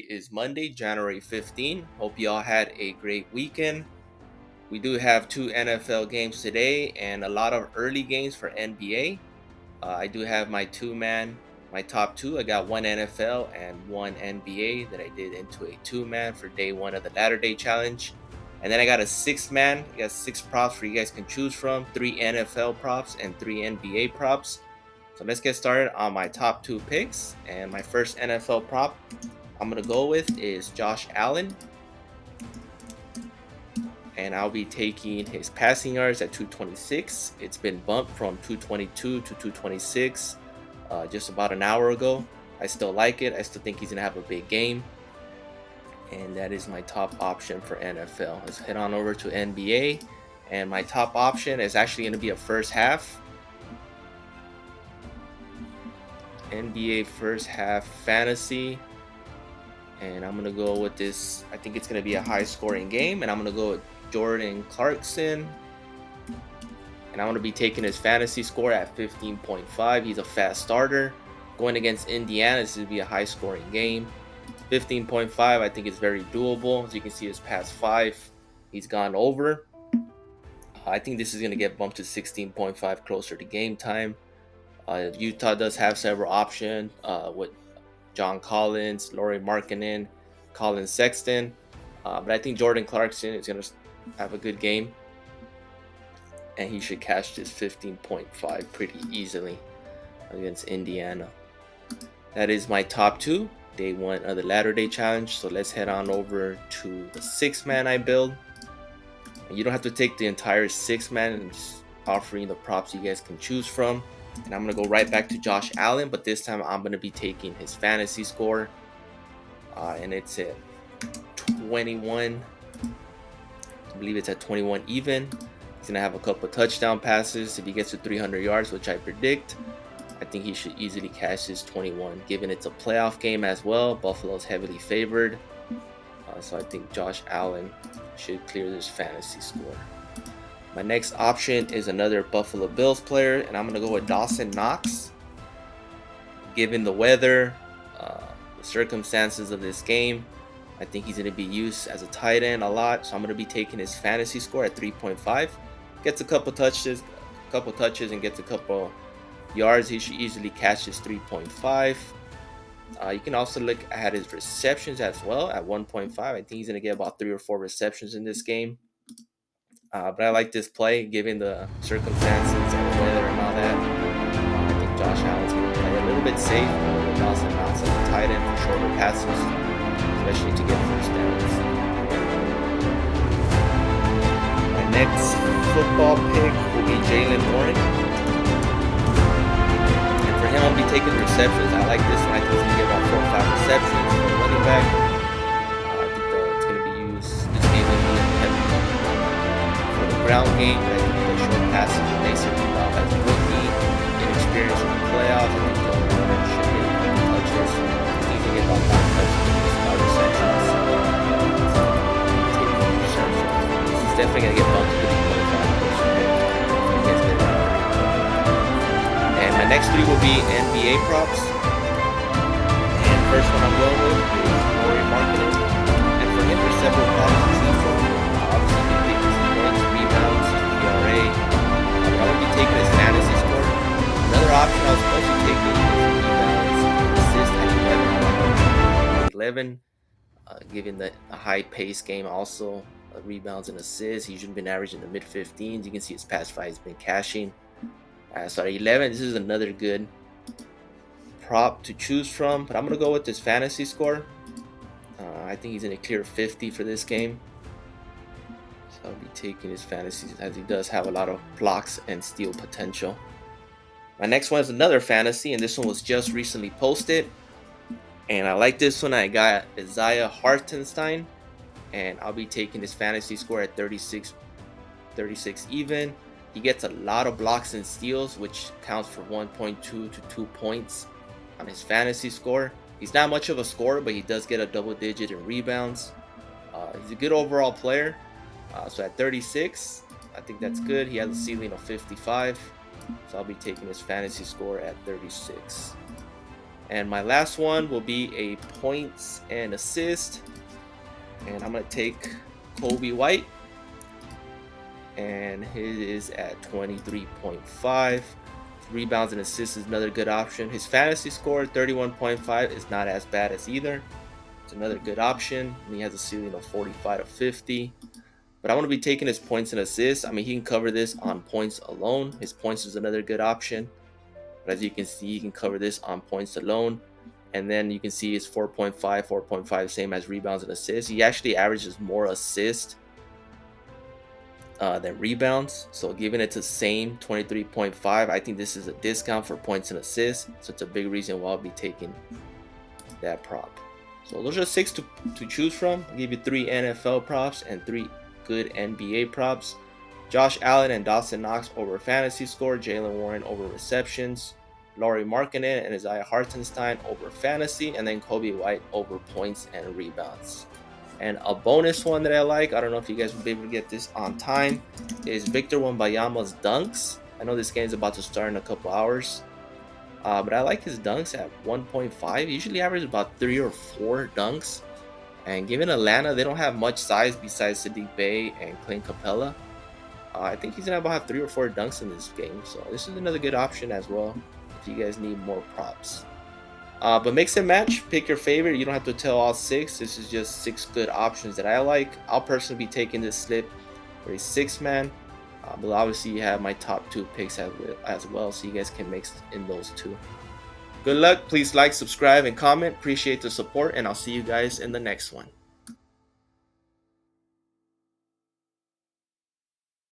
is Monday, January 15. Hope you all had a great weekend. We do have two NFL games today and a lot of early games for NBA. I do have my my top two. I got one NFL and one NBA that I did into a two-man for day one of the Latter Day Challenge. And then I got a six-man. I got six props for you guys can choose from, three NFL props and three NBA props. So let's get started on my top two picks. And my first NFL prop I'm going to go with is Josh Allen. And I'll be taking his passing yards at 226. It's been bumped from 222 to 226 just about an hour ago. I still like it. I still think he's going to have a big game. And that is my top option for NFL. Let's head on over to NBA. And my top option is actually going to be a first half. NBA first half fantasy. And I'm going to go with this. I think it's going to be a high scoring game. And I'm going to go with Jordan Clarkson. And I'm going to be taking his fantasy score at 15.5. He's a fast starter. Going against Indiana, this is going to be a high scoring game. 15.5, I think is very doable. As you can see, his past five, he's gone over. I think this is going to get bumped to 16.5 closer to game time. Utah does have several options with John Collins, Lauri Markkanen, Colin Sexton. But I think Jordan Clarkson is going to have a good game. And he should catch this 15.5 pretty easily against Indiana. That is my top two. Day one of the Latter Day Challenge. So let's head on over to the six-man I build. And you don't have to take the entire six-man, and just offering the props you guys can choose from. And I'm going to go right back to Josh Allen, but this time I'm going to be taking his fantasy score. And it's at 21. I believe it's at 21 even. He's going to have a couple touchdown passes if he gets to 300 yards, which I predict. I think he should easily catch his 21, given it's a playoff game as well. Buffalo's heavily favored. So I think Josh Allen should clear this fantasy score. My next option is another Buffalo Bills player, and I'm going to go with Dawson Knox. Given the weather, the circumstances of this game, I think he's going to be used as a tight end a lot. So I'm going to be taking his fantasy score at 3.5. Gets a couple touches and gets a couple yards. He should easily catch his 3.5. You can also look at his receptions as well at 1.5. I think he's going to get about 3 or 4 receptions in this game. But I like this play given the circumstances and the weather and all that. I think Josh Allen's going to play a little bit safe with Dawson Knox as a tight end for shorter passes, especially to get first downs. My next football pick will be Jaylen Warren. For him, I'll be taking receptions. I like this one. I think he's going to get about 4 or 5 receptions for a running back. I think it's going to be used. This game will be heavy for the ground game. I think the short passes will Mason Rudolph as a rookie, inexperienced in the playoffs. I think Jaylen Warren should get a couple touches. I think he's going to get about 5 touches and 5 receptions. This is definitely going to get bumped to 25. My next three will be NBA props. And first one I'm going with is Lauri Markkanen. And for him, there's several props to choose from. Obviously, you can pick his points, rebounds, PRA. But I would be taking his fantasy score. Another option I was supposed to take is rebounds and assists at 11. Given the high-paced game also, rebounds and assists. He's usually been averaging in the mid-15s. You can see his past five has been cashing. So at 11, this is another good prop to choose from, but I'm going to go with this fantasy score. I think he's going to clear 50 for this game. So I'll be taking his fantasy as he does have a lot of blocks and steal potential. My next one is another fantasy, and this one was just recently posted. And I like this one. I got Isaiah Hartenstein, and I'll be taking his fantasy score at 36 even. He gets a lot of blocks and steals, which counts for 1.2 to 2 points on his fantasy score. He's not much of a scorer, but he does get a double digit in rebounds. He's a good overall player. So at 36, I think that's good. He has a ceiling of 55. So I'll be taking his fantasy score at 36. And my last one will be a points and assist. And I'm going to take Kobe White. And his is at 23.5. Rebounds and assists is another good option. His fantasy score, 31.5, is not as bad as either. It's another good option. And he has a ceiling of 45 to 50. But I want to be taking his points and assists. I mean, he can cover this on points alone. His points is another good option. But as you can see, he can cover this on points alone. And then you can see it's 4.5, same as rebounds and assists. He actually averages more assists than rebounds. So giving it to same 23.5, I think this is a discount for points and assists. So it's a big reason why I'll be taking that prop. So those are 6 to choose from. I'll give you 3 NFL props and 3 good NBA props. Josh Allen and Dawson Knox over fantasy score. Jalen Warren over receptions. Lauri Markkanen and Isaiah Hartenstein over fantasy. And then Kobe White over points and rebounds. And a bonus one that I like, I don't know if you guys will be able to get this on time, is Victor Wembanyama's dunks. I know this game is about to start in a couple hours, but I like his dunks at 1.5. Usually average about 3 or 4 dunks. And given Atlanta, they don't have much size besides Sadiq Bey and Clint Capella. I think he's going to have 3 or 4 dunks in this game. So this is another good option as well if you guys need more props. But mix and match, pick your favorite. You don't have to tell all 6. This is just 6 good options that I like. I'll personally be taking this slip for a 6-man. But obviously you have my top 2 picks as well, so you guys can mix in those 2. Good luck. Please like, subscribe, and comment. Appreciate the support, and I'll see you guys in the next one.